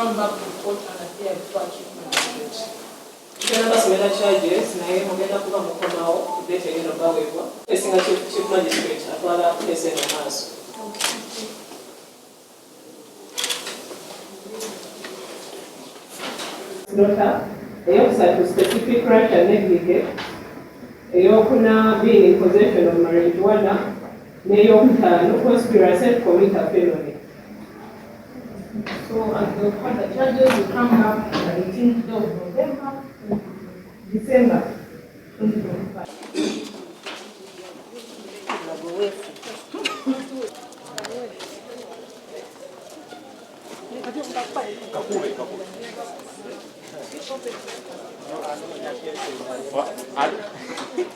come back to court and appear before chief magistrate. Tugenda basomera charges naye mugenda kuba mukomawo date engenda baweebwa esinga chief magistrate atwala case eno maaso. Nota eyokusatu specific right and negligence, eyokuna being in possession of marijuana, n'eyokutaano conspiracy to commit a felony. So as the charges will come back on the 18th of November, December 2025. What?